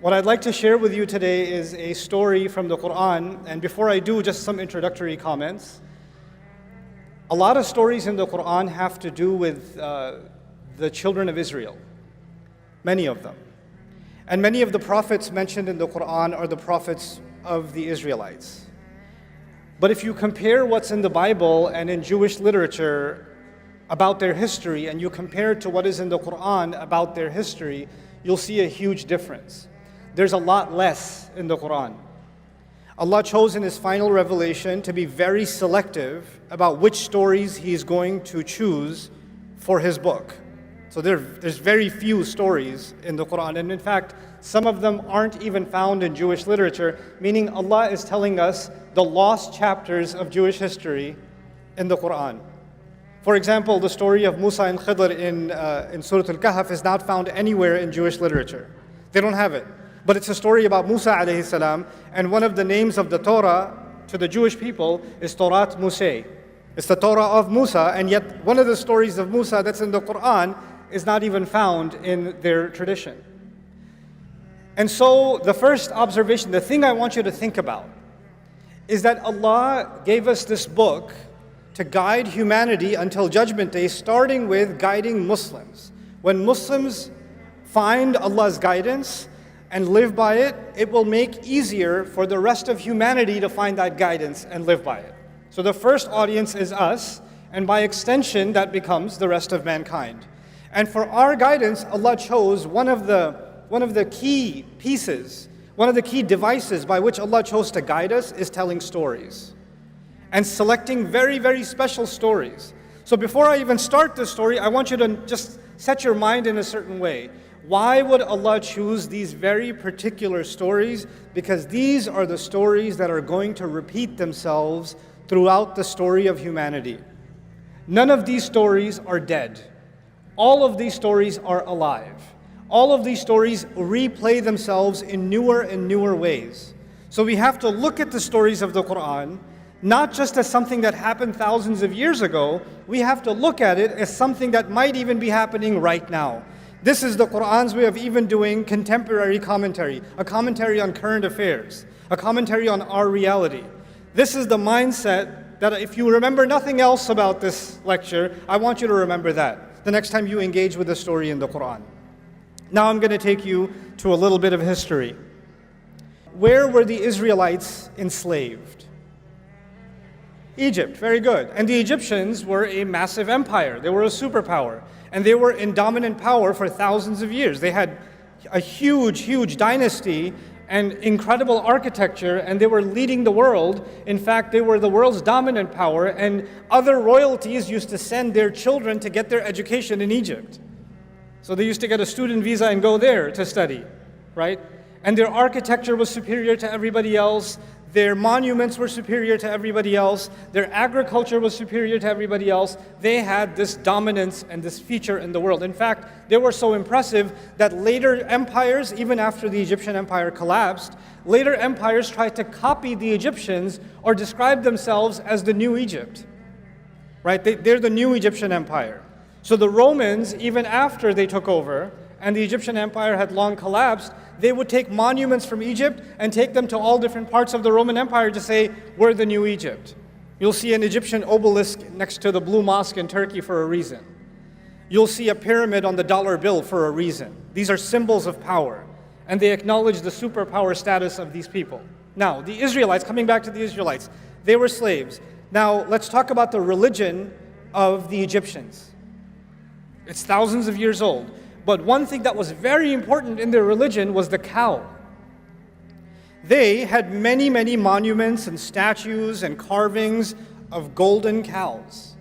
What I'd like to share with you today is a story from the Qur'an, and before I do, just some introductory comments. A lot of stories in the Qur'an have to do with the children of Israel, many of them. And many of the prophets mentioned in the Qur'an are the prophets of the Israelites. But if you compare what's in the Bible and in Jewish literature about their history, and you compare it to what is in the Qur'an about their history, you'll see a huge difference. There's a lot less in the Qur'an. Allah chose in His final revelation to be very selective about which stories He's going to choose for His book. So there's very few stories in the Qur'an, and in fact, some of them aren't even found in Jewish literature, meaning Allah is telling us the lost chapters of Jewish history in the Qur'an. For example, the story of Musa and Khidr in Surah Al-Kahf is not found anywhere in Jewish literature. They don't have it. But it's a story about Musa alayhi salam, and one of the names of the Torah to the Jewish people is Torah Musa. It's the Torah of Musa, and yet one of the stories of Musa that's in the Qur'an is not even found in their tradition. And so the first observation, the thing I want you to think about, is that Allah gave us this book to guide humanity until Judgment Day, starting with guiding Muslims. When Muslims find Allah's guidance and live by it, it will make easier for the rest of humanity to find that guidance and live by it. So the first audience is us, and by extension, that becomes the rest of mankind. And for our guidance, Allah chose one of the key pieces, one of the key devices by which Allah chose to guide us is telling stories. And selecting very, very special stories. So before I even start this story, I want you to just set your mind in a certain way. Why would Allah choose these very particular stories? Because these are the stories that are going to repeat themselves throughout the story of humanity. None of these stories are dead. All of these stories are alive. All of these stories replay themselves in newer and newer ways. So we have to look at the stories of the Qur'an not just as something that happened thousands of years ago, we have to look at it as something that might even be happening right now. This is the Qur'an's way of even doing contemporary commentary, a commentary on current affairs, a commentary on our reality. This is the mindset that if you remember nothing else about this lecture, I want you to remember that the next time you engage with a story in the Qur'an. Now I'm going to take you to a little bit of history. Where were the Israelites enslaved? Egypt, very good. And the Egyptians were a massive empire. They were a superpower. And they were in dominant power for thousands of years. They had a huge, huge dynasty and incredible architecture, and they were leading the world. In fact, they were the world's dominant power, and other royalties used to send their children to get their education in Egypt. So they used to get a student visa and go there to study, right? And their architecture was superior to everybody else. Their monuments were superior to everybody else. Their agriculture was superior to everybody else. They had this dominance and this feature in the world. In fact, they were so impressive that later empires, even after the Egyptian empire collapsed, later empires tried to copy the Egyptians or describe themselves as the new Egypt. Right? They're the new Egyptian empire. So the Romans, even after they took over, and the Egyptian empire had long collapsed, they would take monuments from Egypt and take them to all different parts of the Roman Empire to say, we're the new Egypt. You'll see an Egyptian obelisk next to the Blue Mosque in Turkey for a reason. You'll see a pyramid on the dollar bill for a reason. These are symbols of power, and they acknowledge the superpower status of these people. Now, the Israelites, coming back to the Israelites, they were slaves. Now, let's talk about the religion of the Egyptians. It's thousands of years old. But one thing that was very important in their religion was the cow. They had many, many monuments and statues and carvings of golden cows.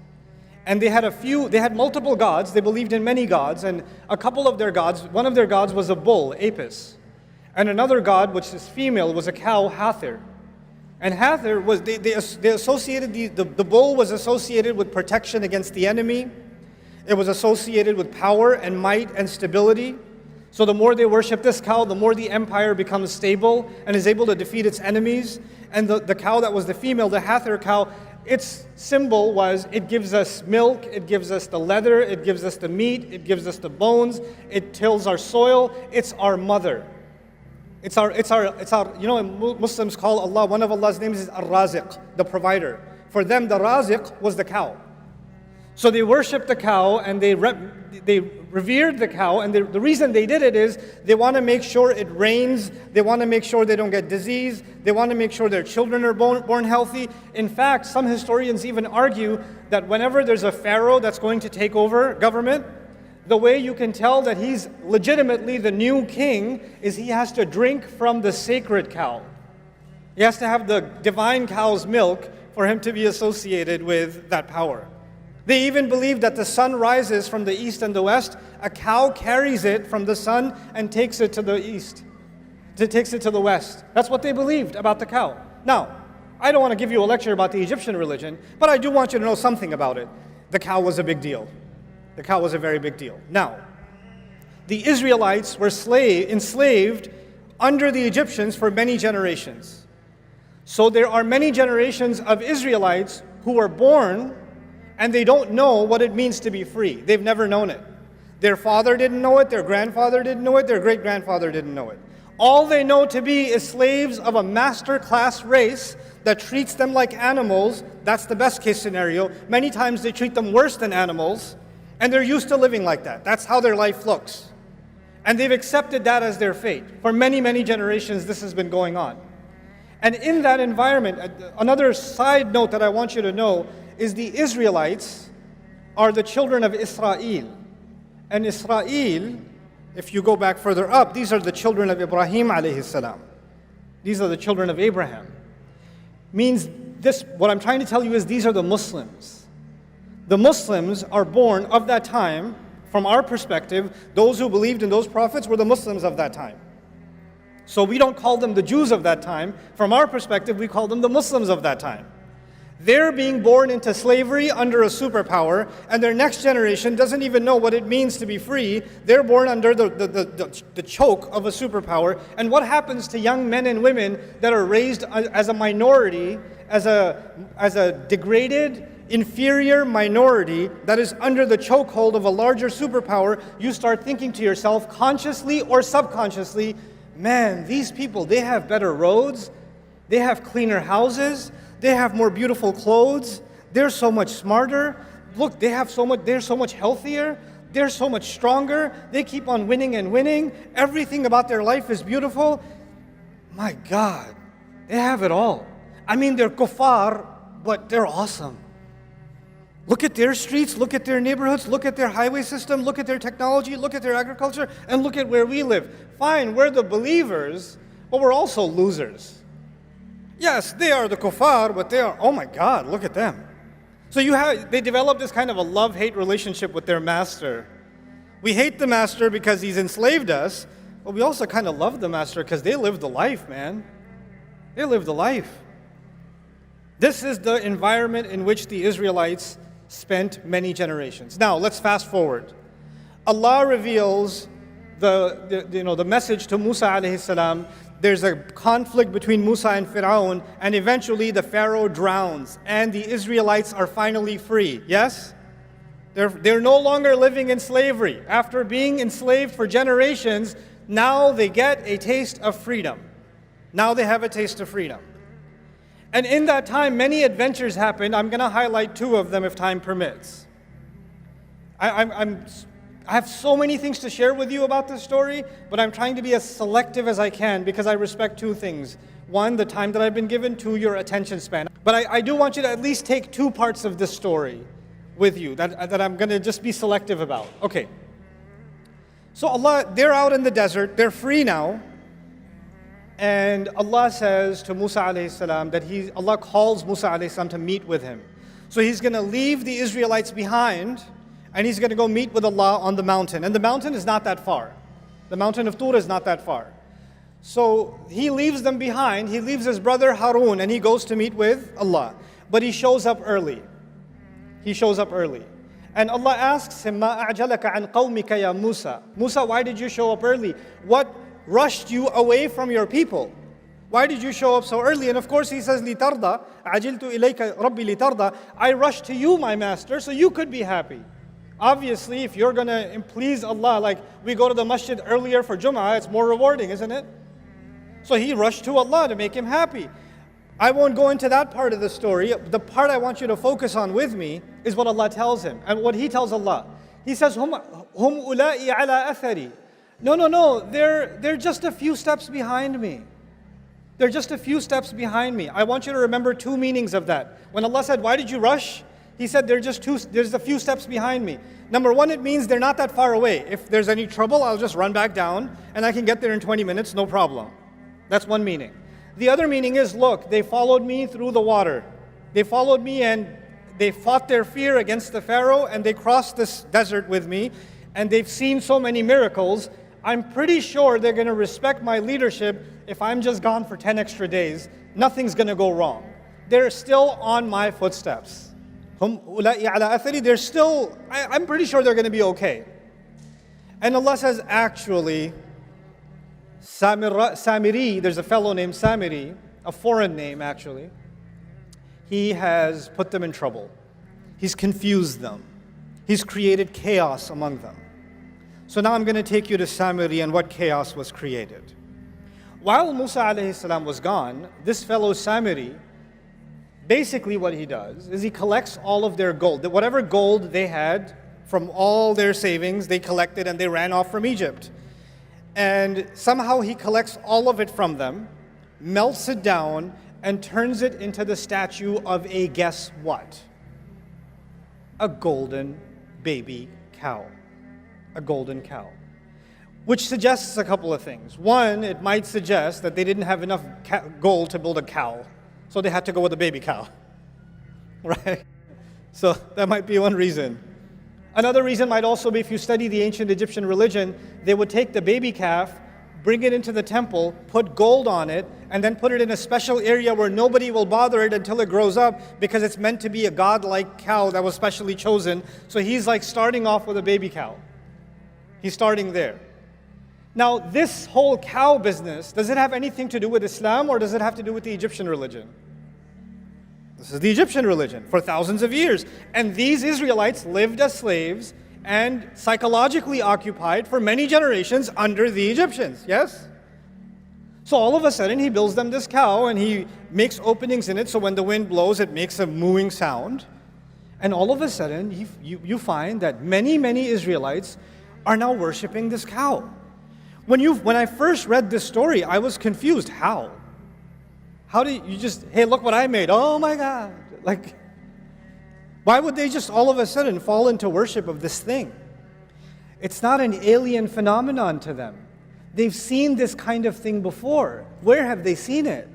And they had multiple gods. They believed in many gods. And a couple of their gods, one of their gods was a bull, Apis. And another god, which is female, was a cow, Hathor. And Hathor was, they associated, the bull was associated with protection against the enemy. It was associated with power and might and stability. So the more they worship this cow, the more the empire becomes stable and is able to defeat its enemies. And the cow that was the female, the Hathor cow, its symbol was it gives us milk, it gives us the leather, it gives us the meat, it gives us the bones, it tills our soil, it's our mother. Muslims call Allah, one of Allah's names is Ar-Raziq, the provider. For them, the Raziq was the cow. So they worshipped the cow and they revered the cow, and the reason they did it is they want to make sure it rains, they want to make sure they don't get disease, they want to make sure their children are born healthy. In fact, some historians even argue that whenever there's a pharaoh that's going to take over government, the way you can tell that he's legitimately the new king is he has to drink from the sacred cow. He has to have the divine cow's milk for him to be associated with that power. They even believe that the sun rises from the east and the west. A cow carries it from the sun and takes it to the east. It takes it to the west. That's what they believed about the cow. Now, I don't want to give you a lecture about the Egyptian religion, but I do want you to know something about it. The cow was a big deal. The cow was a very big deal. Now, the Israelites were enslaved under the Egyptians for many generations. So there are many generations of Israelites who were born and they don't know what it means to be free. They've never known it. Their father didn't know it, their grandfather didn't know it, their great-grandfather didn't know it. All they know to be is slaves of a master class race that treats them like animals. That's the best case scenario. Many times they treat them worse than animals, and they're used to living like that. That's how their life looks. And they've accepted that as their fate. For many, many generations, this has been going on. And in that environment, another side note that I want you to know is the Israelites are the children of Israel. And Israel, if you go back further up, these are the children of Ibrahim alayhi salam. These are the children of Abraham. Means this, what I'm trying to tell you is these are the Muslims. The Muslims are born of that time. From our perspective, those who believed in those prophets were the Muslims of that time. So we don't call them the Jews of that time. From our perspective, we call them the Muslims of that time. They're being born into slavery under a superpower, and their next generation doesn't even know what it means to be free. They're born under the choke of a superpower. And what happens to young men and women that are raised as a minority, as a degraded, inferior minority that is under the chokehold of a larger superpower? You start thinking to yourself, consciously or subconsciously, man, these people, they have better roads, they have cleaner houses, they have more beautiful clothes, they're so much smarter, look, they're so much healthier, they're so much stronger, they keep on winning and winning, everything about their life is beautiful. My God, they have it all. I mean, they're kuffar, but they're awesome. Look at their streets, look at their neighborhoods, look at their highway system, look at their technology, look at their agriculture, and look at where we live. Fine, we're the believers, but we're also losers. Yes, they are the kuffar, but they are, oh my God, look at them. So they develop this kind of a love-hate relationship with their master. We hate the master because he's enslaved us, but we also kind of love the master because they live the life, man. They live the life. This is the environment in which the Israelites spent many generations. Now, let's fast forward. Allah reveals the message to Musa alayhi salam. There's a conflict between Musa and Fir'aun, and eventually the Pharaoh drowns, and the Israelites are finally free. Yes? They're no longer living in slavery. After being enslaved for generations, now they get a taste of freedom. Now they have a taste of freedom. And in that time, many adventures happened. I'm going to highlight two of them if time permits. I have so many things to share with you about this story, but I'm trying to be as selective as I can because I respect two things. One, the time that I've been given. Two, your attention span. But I do want you to at least take two parts of this story with you that I'm going to just be selective about. Okay. So they're out in the desert. They're free now. And Allah says to Musa alayhi salam that Allah calls Musa alayhi salam to meet with him. So he's going to leave the Israelites behind, and he's going to go meet with Allah on the mountain. And the mountain is not that far. The mountain of Tur is not that far. So he leaves them behind. He leaves his brother Harun, and he goes to meet with Allah. But he shows up early. He shows up early. And Allah asks him, مَا أَعْجَلَكَ عَنْ قَوْمِكَ يَا Musa. Musa, why did you show up early? What rushed you away from your people? Why did you show up so early? And of course he says, لِتَرْضَى عَجِلْتُ إِلَيْكَ رَبِّي لِتَرْضَى. I rushed to you, my master, so you could be happy. Obviously, if you're going to please Allah, like we go to the masjid earlier for Jum'ah, it's more rewarding, isn't it? So he rushed to Allah to make him happy. I won't go into that part of the story. The part I want you to focus on with me is what Allah tells him. And what he tells Allah. He says, Hum ula'i ala athari. No, they're just a few steps behind me. They're just a few steps behind me. I want you to remember two meanings of that. When Allah said, why did you rush? He said, there's a few steps behind me. Number one, it means they're not that far away. If there's any trouble, I'll just run back down and I can get there in 20 minutes, no problem. That's one meaning. The other meaning is, look, they followed me through the water. They followed me and they fought their fear against the Pharaoh and they crossed this desert with me and they've seen so many miracles. I'm pretty sure they're going to respect my leadership if I'm just gone for 10 extra days. Nothing's going to go wrong. They're still on my footsteps. They're still, I'm pretty sure they're going to be okay. And Allah says, actually, Samiri, there's a fellow named Samiri, a foreign name actually. He has put them in trouble. He's confused them. He's created chaos among them. So now I'm going to take you to Samiri and what chaos was created. While Musa alayhi salam was gone, this fellow Samiri, basically what he does is he collects all of their gold. Whatever gold they had from all their savings, they collected and they ran off from Egypt. And somehow he collects all of it from them, melts it down, and turns it into the statue of a guess what? A golden baby cow. A golden cow. Which suggests a couple of things. One, it might suggest that they didn't have enough gold to build a cow, so they had to go with a baby cow. Right? So that might be one reason. Another reason might also be if you study the ancient Egyptian religion, they would take the baby calf, bring it into the temple, put gold on it, and then put it in a special area where nobody will bother it until it grows up because it's meant to be a godlike cow that was specially chosen. So he's like starting off with a baby cow. He's starting there. Now, this whole cow business, does it have anything to do with Islam or does it have to do with the Egyptian religion? This is the Egyptian religion for thousands of years. And these Israelites lived as slaves and psychologically occupied for many generations under the Egyptians, yes? So all of a sudden he builds them this cow and he makes openings in it so when the wind blows it makes a mooing sound. And all of a sudden you find that many Israelites are now worshiping this cow. When I first read this story, I was confused. How? How do you just, hey, look what I made. Oh my God. Like, why would they just all of a sudden fall into worship of this thing? It's not an alien phenomenon to them. They've seen this kind of thing before. Where have they seen it?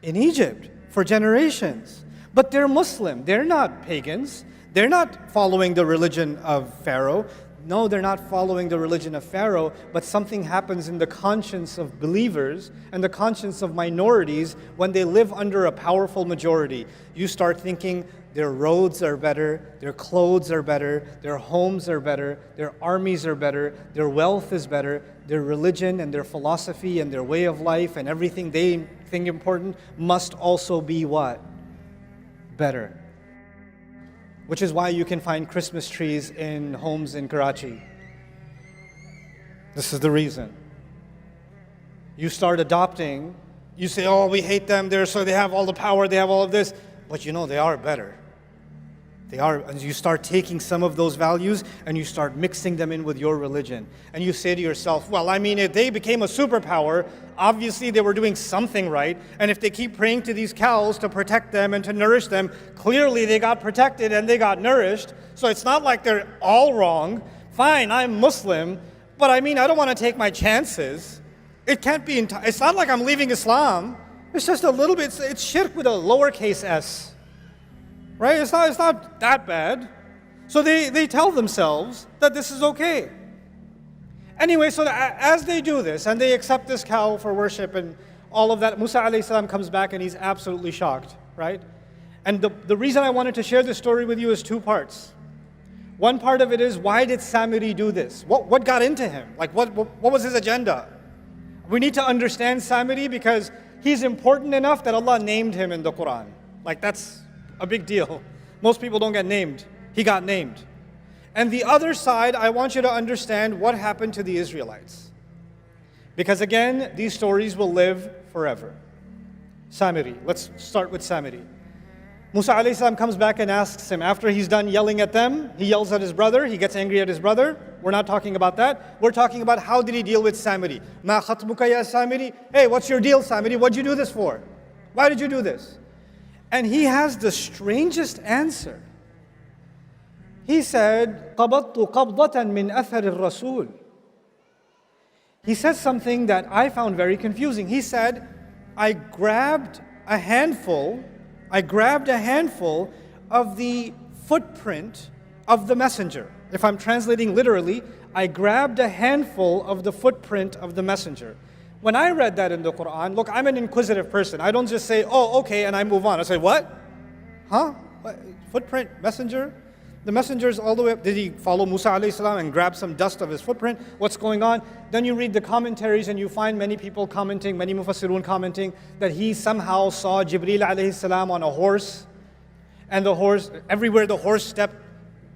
In Egypt, for generations. But they're Muslim. They're not pagans. They're not following the religion of Pharaoh. No, they're not following the religion of Pharaoh, but something happens in the conscience of believers and the conscience of minorities when they live under a powerful majority. You start thinking their roads are better, their clothes are better, their homes are better, their armies are better, their wealth is better, their religion and their philosophy and their way of life and everything they think important must also be what? Better. Which is why you can find Christmas trees in homes in Karachi. This is the reason. You start adopting, you say, oh, we hate them, so they have all the power, they have all of this. But you know, they are better. They are, and you start taking some of those values and you start mixing them in with your religion. And you say to yourself, well, I mean, if they became a superpower, obviously they were doing something right. And if they keep praying to these cows to protect them and to nourish them, clearly they got protected and they got nourished. So it's not like they're all wrong. Fine, I'm Muslim, but I mean, I don't want to take my chances. It can't be, it's not like I'm leaving Islam. It's just a little bit, it's shirk with a lowercase s. Right? It's not that bad. So they tell themselves that this is okay. Anyway, so as they do this, and they accept this cow for worship and all of that, Musa alayhi salam comes back and he's absolutely shocked, right? And the reason I wanted to share this story with you is two parts. One part of it is, why did Samiri do this? What got into him? Like, what was his agenda? We need to understand Samiri because he's important enough that Allah named him in the Qur'an. Like, that's a big deal. Most people don't get named. He got named. And the other side, I want you to understand what happened to the Israelites. Because again, these stories will live forever. Samiri. Let's start with Samiri. Musa alayhi salam comes back and asks him, after he's done yelling at them, he yells at his brother, he gets angry at his brother. We're not talking about that. We're talking about how did he deal with Samiri. Ma khatbuka ya Samiri? Hey, what's your deal, Samiri? What'd you do this for? Why did you do this? And he has the strangest answer. He said, قَبَضْتُ قَبْضَةً مِّنْ أَثَرِ الرَّسُولِ. He said something that I found very confusing. He said, I grabbed a handful of the footprint of the messenger. If I'm translating literally, I grabbed a handful of the footprint of the messenger. When I read that in the Qur'an, look, I'm an inquisitive person. I don't just say, oh, okay, and I move on. I say, what? Huh? What? Footprint, messenger? The messenger's all the way up. Did he follow Musa alayhi salam and grab some dust of his footprint? What's going on? Then you read the commentaries and you find many people commenting, many mufassirun commenting, that he somehow saw Jibreel alayhi salam on a horse. And the horse, everywhere the horse stepped,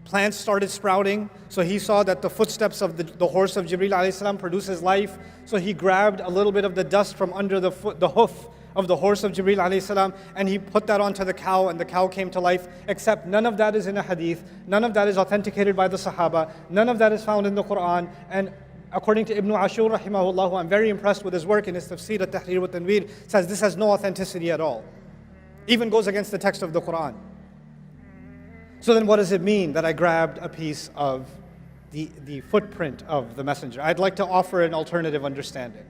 plants started sprouting. So he saw that the footsteps of the horse of Jibreel alayhi salam produces life. So he grabbed a little bit of the dust from under the hoof of the horse of Jibreel alayhi salam, and he put that onto the cow, and the cow came to life. Except none of that is in a hadith, none of that is authenticated by the Sahaba, none of that is found in the Qur'an. And according to Ibn Ashur rahimahullah, I'm very impressed with his work in his tafsir at-Tahrir wa Tanweer, says this has no authenticity at all. Even goes against the text of the Qur'an. So then what does it mean that I grabbed a piece of the footprint of the messenger? I'd like to offer an alternative understanding.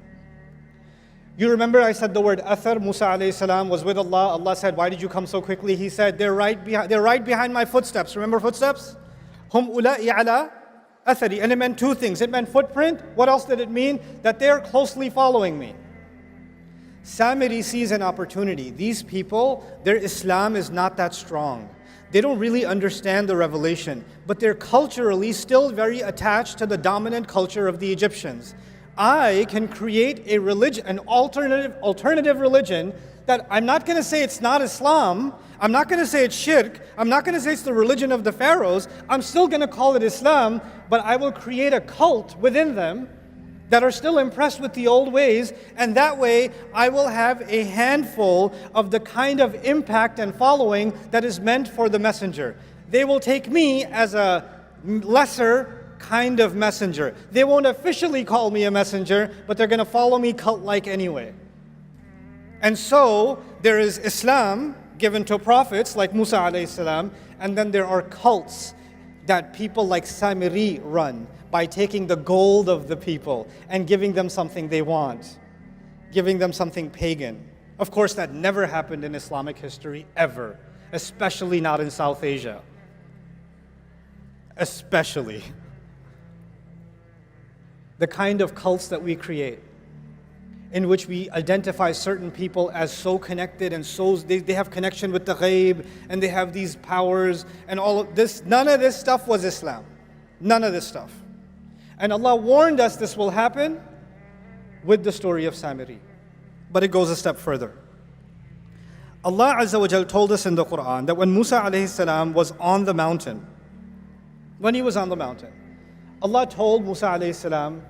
You remember I said the word athar. Musa alayhi salam was with Allah. Allah said, why did you come so quickly? He said, they're right behind my footsteps. Remember footsteps? Hum ula'i ala athari. And it meant two things. It meant footprint. What else did it mean? That they're closely following me. Samiri sees an opportunity. These people, their Islam is not that strong. They don't really understand the revelation, but they're culturally still very attached to the dominant culture of the Egyptians. I can create a religion, an alternative religion that I'm not going to say it's not Islam. I'm not going to say it's shirk. I'm not going to say it's the religion of the pharaohs. I'm still going to call it Islam, but I will create a cult within them that are still impressed with the old ways, and that way I will have a handful of the kind of impact and following that is meant for the messenger. They will take me as a lesser kind of messenger. They won't officially call me a messenger, but they're going to follow me cult-like anyway. And so there is Islam given to prophets like Musa alayhi salam, and then there are cults that people like Samiri run by taking the gold of the people and giving them something they want, giving them something pagan. Of course, that never happened in Islamic history, ever, especially not in South Asia. Especially. The kind of cults that we create, in which we identify certain people as so connected and so they have connection with the ghaib and they have these powers and all of this. None of this stuff was Islam. None of this stuff. And Allah warned us this will happen with the story of Samiri. But it goes a step further. Allah Azza wa Jal told us in the Qur'an that when Musa alayhi salam was on the mountain, when he was on the mountain, Allah told Musa alayhi salam,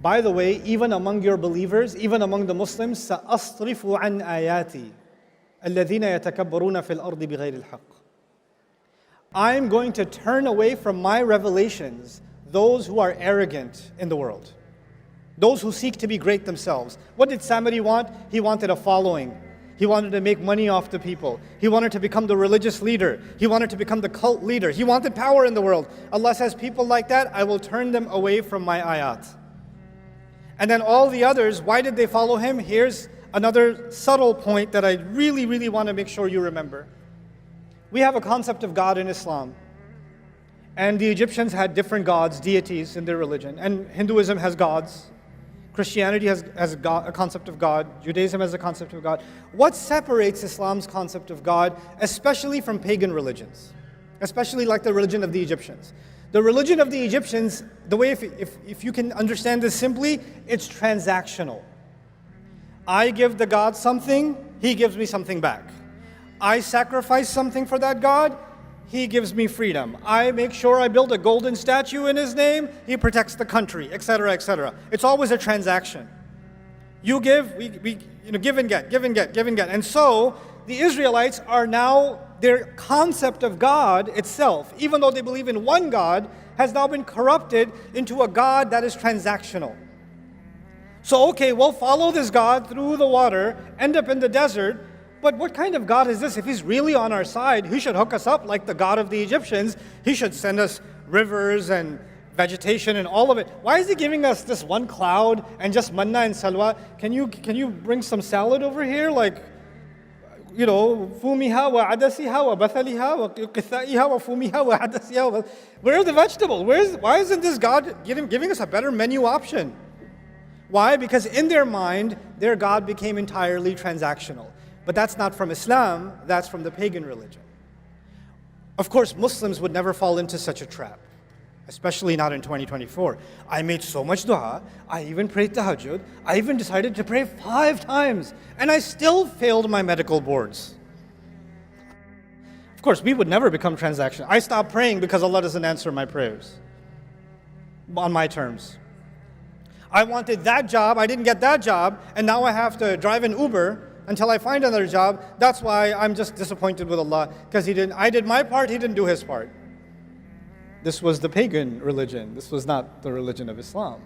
by the way, even among your believers, even among the Muslims, سَأَصْرِفُ عَنْ آيَاتِي الَّذِينَ يَتَكَبَّرُونَ فِي الْأَرْضِ بِغَيْرِ الْحَقِّ. I'm going to turn away from my revelations those who are arrogant in the world, those who seek to be great themselves. What did Samiri want? He wanted a following. He wanted to make money off the people. He wanted to become the religious leader. He wanted to become the cult leader. He wanted power in the world. Allah says, people like that, I will turn them away from my ayat. And then all the others, why did they follow him? Here's another subtle point that I really, really want to make sure you remember. We have a concept of God in Islam. And the Egyptians had different gods, deities in their religion. And Hinduism has gods. Christianity has a concept of God. Judaism has a concept of God. What separates Islam's concept of God, especially from pagan religions? Especially like the religion of the Egyptians. The religion of the Egyptians, the way, if you can understand this simply, it's transactional. I give the God something, he gives me something back. I sacrifice something for that God, He gives me freedom. I make sure I build a golden statue in his name, he protects the country, etc., etc. It's always a transaction. You give, we give and get, give and get, give and get. And so the Israelites are now, their concept of God itself, even though they believe in one God, has now been corrupted into a God that is transactional. So okay, we'll follow this God through the water, end up in the desert, but what kind of God is this? If he's really on our side, he should hook us up like the God of the Egyptians. He should send us rivers and vegetation and all of it. Why is he giving us this one cloud and just manna and salwa? Can you bring some salad over here? Like, fumiha wa adasiha wa bathaliha wa qithaiha wa fumiha wa adasiha. Where are the vegetables? Why isn't this God giving us a better menu option? Why? Because in their mind, their God became entirely transactional. But that's not from Islam, that's from the pagan religion. Of course, Muslims would never fall into such a trap, especially not in 2024. I made so much dua, I even prayed tahajjud, I even decided to pray 5 times, and I still failed my medical boards. Of course, we would never become transactional. I stopped praying because Allah doesn't answer my prayers on my terms. I wanted that job, I didn't get that job, and now I have to drive an Uber until I find another job. That's why I'm just disappointed with Allah, because I did my part, He didn't do His part. This was the pagan religion. This was not the religion of Islam.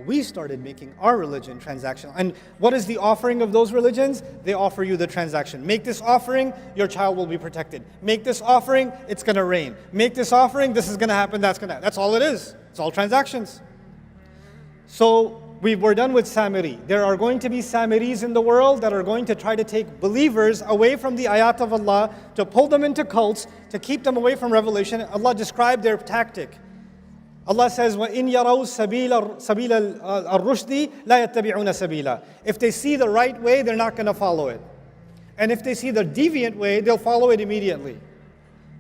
We started making our religion transactional. And what is the offering of those religions? They offer you the transaction. Make this offering, your child will be protected. Make this offering, it's going to rain. Make this offering, this is going to happen, that's all it is. It's all transactions. So we're done with Samiri. There are going to be Samiris in the world that are going to try to take believers away from the ayat of Allah, to pull them into cults, to keep them away from revelation. Allah described their tactic. Allah says, وَإِنْ يَرَوْا سَبِيلَ الرُّشْدِ لَا يَتَّبِعُونَ سَبِيلًا. If they see the right way, they're not going to follow it. And if they see the deviant way, they'll follow it immediately.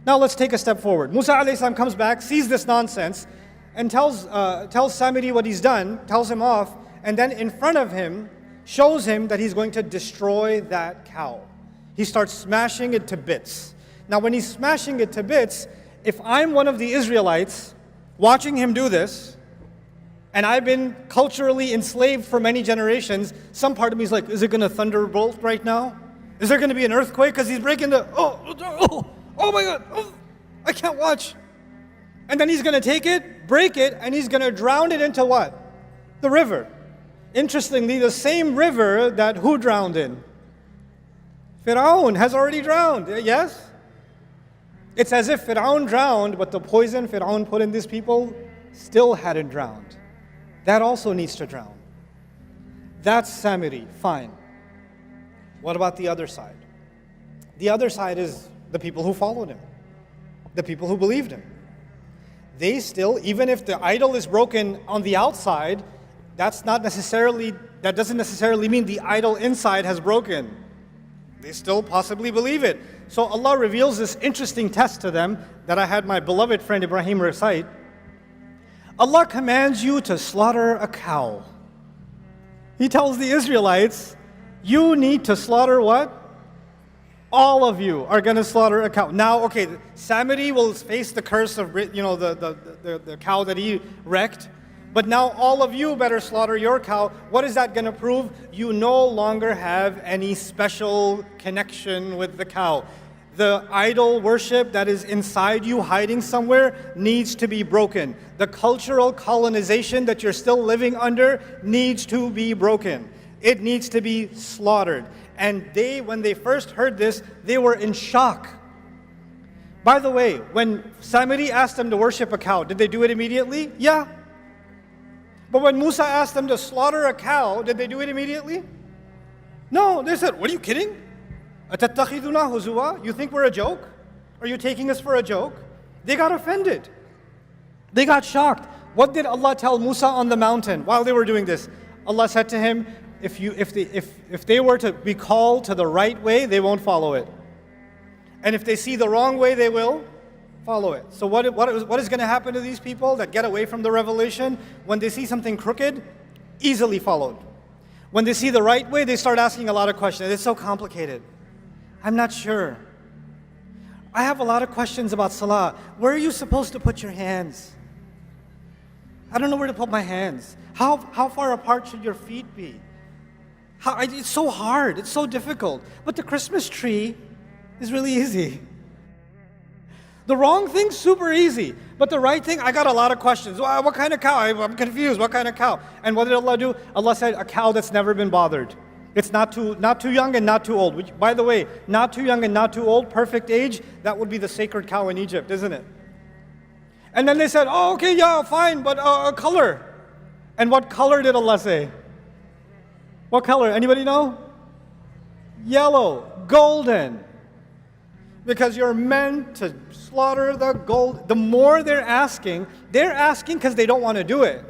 Now let's take a step forward. Musa alayhi salam comes back, sees this nonsense, and tells Samiri what he's done, tells him off, and then in front of him, shows him that he's going to destroy that cow. He starts smashing it to bits. Now when he's smashing it to bits, if I'm one of the Israelites watching him do this, and I've been culturally enslaved for many generations, some part of me is like, is it going to thunderbolt right now? Is there going to be an earthquake? Because he's breaking oh my God, I can't watch. And then he's going to take it, break it, and he's going to drown it into what? The river. Interestingly, the same river that who drowned in? Fir'aun has already drowned, yes? It's as if Fir'aun drowned, but the poison Fir'aun put in these people still hadn't drowned. That also needs to drown. That's Samiri, fine. What about the other side? The other side is the people who followed him, the people who believed him. They still, even if the idol is broken on the outside, that doesn't necessarily mean the idol inside has broken. They still possibly believe it. So Allah reveals this interesting test to them that I had my beloved friend Ibrahim recite. Allah commands you to slaughter a cow. He tells the Israelites, you need to slaughter what? All of you are going to slaughter a cow. Now, okay, Samiri will face the curse of the cow that he wrecked. But now all of you better slaughter your cow. What is that going to prove? You no longer have any special connection with the cow. The idol worship that is inside you, hiding somewhere, needs to be broken. The cultural colonization that you're still living under needs to be broken. It needs to be slaughtered. And when they first heard this, they were in shock. By the way, when Samiri asked them to worship a cow, did they do it immediately? Yeah. But when Musa asked them to slaughter a cow, did they do it immediately? No, they said, what are you kidding? أَتَتَّخِذُنَا هُزُوًا? You think we're a joke? Are you taking us for a joke? They got offended. They got shocked. What did Allah tell Musa on the mountain while they were doing this? Allah said to him, if they were to be called to the right way, they won't follow it. And if they see the wrong way, they will follow it. So what is going to happen to these people that get away from the revelation? When they see something crooked, easily followed. When they see the right way, they start asking a lot of questions. It's so complicated. I'm not sure. I have a lot of questions about salah. Where are you supposed to put your hands? I don't know where to put my hands. How far apart should your feet be? It's so hard, it's so difficult. But the Christmas tree is really easy. The wrong thing's super easy, but the right thing, I got a lot of questions. What kind of cow? I'm confused, what kind of cow? And what did Allah do? Allah said, a cow that's never been bothered. It's not too young and not too old. Which, by the way, not too young and not too old, perfect age, that would be the sacred cow in Egypt, isn't it? And then they said, oh, okay, yeah, fine, but color. And what color did Allah say? What color? Anybody know? Yellow, golden. Because you're meant to slaughter the gold. The more they're asking because they don't want to do it.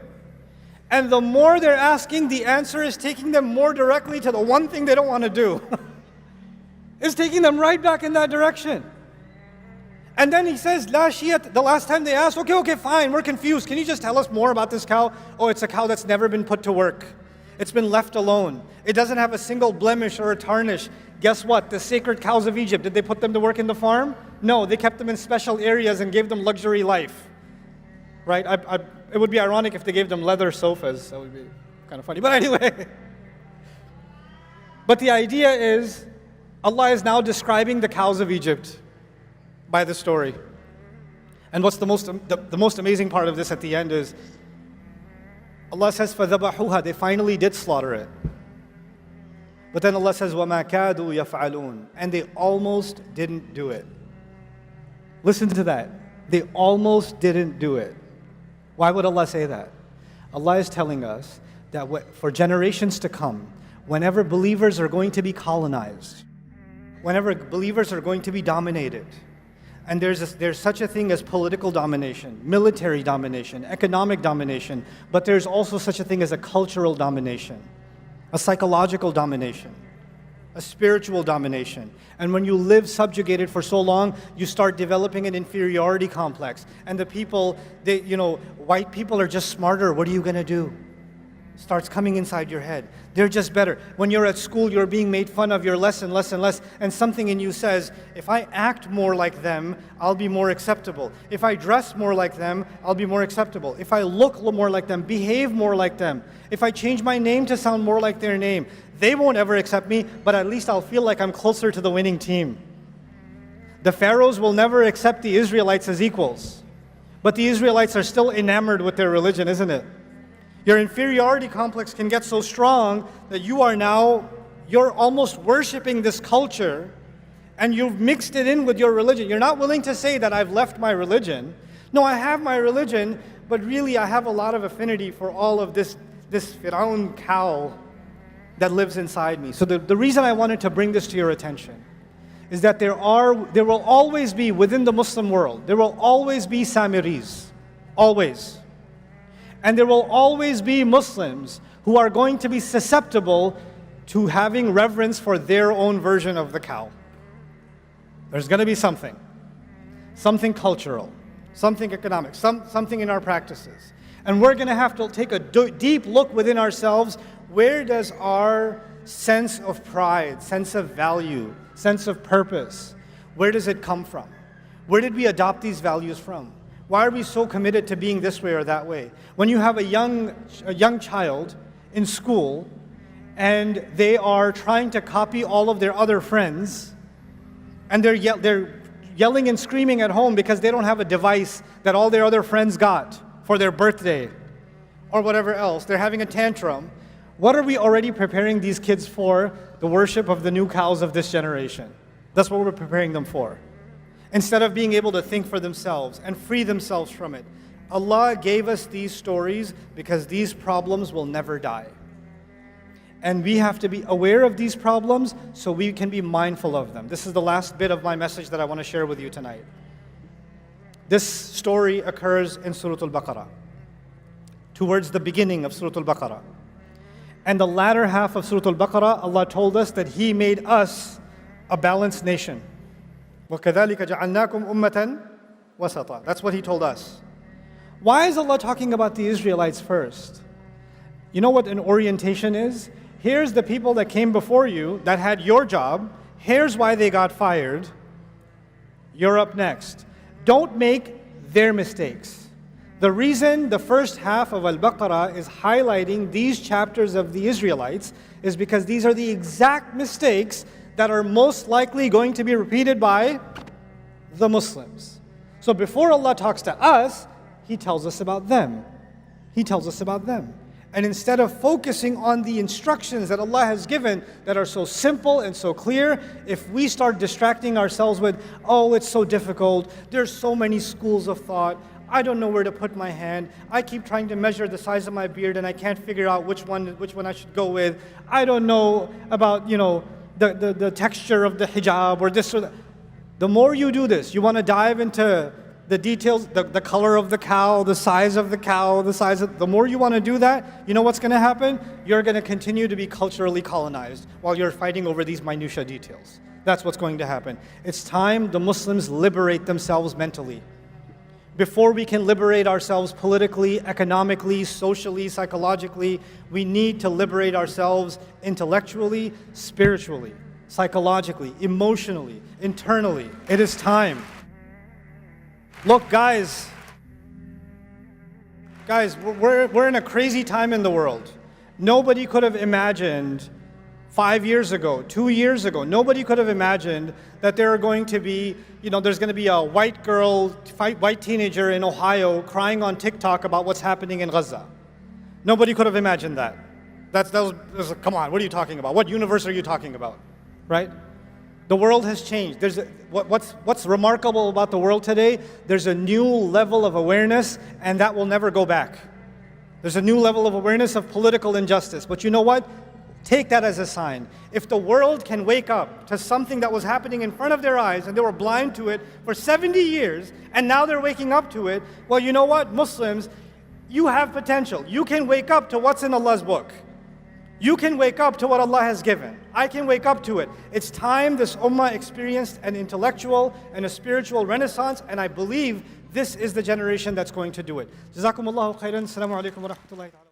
And the more they're asking, the answer is taking them more directly to the one thing they don't want to do. It's taking them right back in that direction. And then he says, La shiyat, the last time they asked, okay, fine, we're confused. Can you just tell us more about this cow? Oh, it's a cow that's never been put to work. It's been left alone. It doesn't have a single blemish or a tarnish. Guess what? The sacred cows of Egypt, did they put them to work in the farm? No, they kept them in special areas and gave them luxury life. Right? It would be ironic if they gave them leather sofas. That would be kind of funny. But anyway. But the idea is, Allah is now describing the cows of Egypt by the story. And what's the most amazing part of this at the end is, Allah says, فَذَبَحُوهَا, they finally did slaughter it. But then Allah says, وَمَا كَادُوا يَفْعَلُونَ, and they almost didn't do it. Listen to that. They almost didn't do it. Why would Allah say that? Allah is telling us that for generations to come, whenever believers are going to be colonized, whenever believers are going to be dominated, and there's such a thing as political domination, military domination, economic domination, but there's also such a thing as a cultural domination, a psychological domination, a spiritual domination. And when you live subjugated for so long, you start developing an inferiority complex. And the people, white people are just smarter. What are you going to do? Starts coming inside your head. They're just better. When you're at school, you're being made fun of, you're less and less and less, and something in you says, if I act more like them, I'll be more acceptable. If I dress more like them, I'll be more acceptable. If I look more like them, behave more like them, if I change my name to sound more like their name, they won't ever accept me, but at least I'll feel like I'm closer to the winning team. The pharaohs will never accept the Israelites as equals, but the Israelites are still enamored with their religion, isn't it? Your inferiority complex can get so strong that you're almost worshiping this culture and you've mixed it in with your religion. You're not willing to say that I've left my religion. No, I have my religion, but really I have a lot of affinity for all of this Firaun cow that lives inside me. So the reason I wanted to bring this to your attention is that there will always be, within the Muslim world, there will always be Saamiris. Always. And there will always be Muslims who are going to be susceptible to having reverence for their own version of the cow. There's going to be something cultural, something economic, something in our practices. And we're going to have to take a deep look within ourselves. Where does our sense of pride, sense of value, sense of purpose, where does it come from? Where did we adopt these values from? Why are we so committed to being this way or that way? When you have a young child in school and they are trying to copy all of their other friends, and they're yelling and screaming at home because they don't have a device that all their other friends got for their birthday or whatever else, they're having a tantrum. What are we already preparing these kids for? The worship of the new cows of this generation. That's what we're preparing them for. Instead of being able to think for themselves and free themselves from it. Allah gave us these stories because these problems will never die. And we have to be aware of these problems so we can be mindful of them. This is the last bit of my message that I want to share with you tonight. This story occurs in Surah Al-Baqarah, towards the beginning of Surah Al-Baqarah. And the latter half of Surah Al-Baqarah, Allah told us that He made us a balanced nation. وَكَذَلِكَ جَعَلْنَاكُمْ أُمَّةً وَسَطًا. That's what He told us. Why is Allah talking about the Israelites first? You know what an orientation is? Here's the people that came before you that had your job. Here's why they got fired. You're up next. Don't make their mistakes. The reason the first half of Al-Baqarah is highlighting these chapters of the Israelites is because these are the exact mistakes that are most likely going to be repeated by the Muslims. So before Allah talks to us, He tells us about them. He tells us about them. And instead of focusing on the instructions that Allah has given that are so simple and so clear, if we start distracting ourselves with, oh, it's so difficult, there's so many schools of thought, I don't know where to put my hand, I keep trying to measure the size of my beard and I can't figure out which one I should go with, I don't know about, the texture of the hijab or this or that. The more you do this, you want to dive into the details, the color of the cow, the size of the cow, the more you want to do that, you know what's going to happen? You're going to continue to be culturally colonized while you're fighting over these minutia details. That's what's going to happen. It's time the Muslims liberate themselves mentally. Before we can liberate ourselves politically, economically, socially, psychologically, we need to liberate ourselves intellectually, spiritually, psychologically, emotionally, internally. It is time. Look, guys, we're in a crazy time in the world. Nobody could have imagined 5 years ago, 2 years ago, nobody could have imagined that there are going to be, there's going to be a white teenager in Ohio crying on TikTok about what's happening in Gaza. Nobody could have imagined that. That was come on, what are you talking about? What universe are you talking about? Right? The world has changed. What's remarkable about the world today? There's a new level of awareness, and that will never go back. There's a new level of awareness of political injustice. But you know what? Take that as a sign. If the world can wake up to something that was happening in front of their eyes and they were blind to it for 70 years, and now they're waking up to it, well, you know what, Muslims, you have potential. You can wake up to what's in Allah's book. You can wake up to what Allah has given. I can wake up to it. It's time this ummah experienced an intellectual and a spiritual renaissance, and I believe this is the generation that's going to do it. Jazakumullahu khairan. Assalamu alaikum wa rahmatullahi wa barakatuh.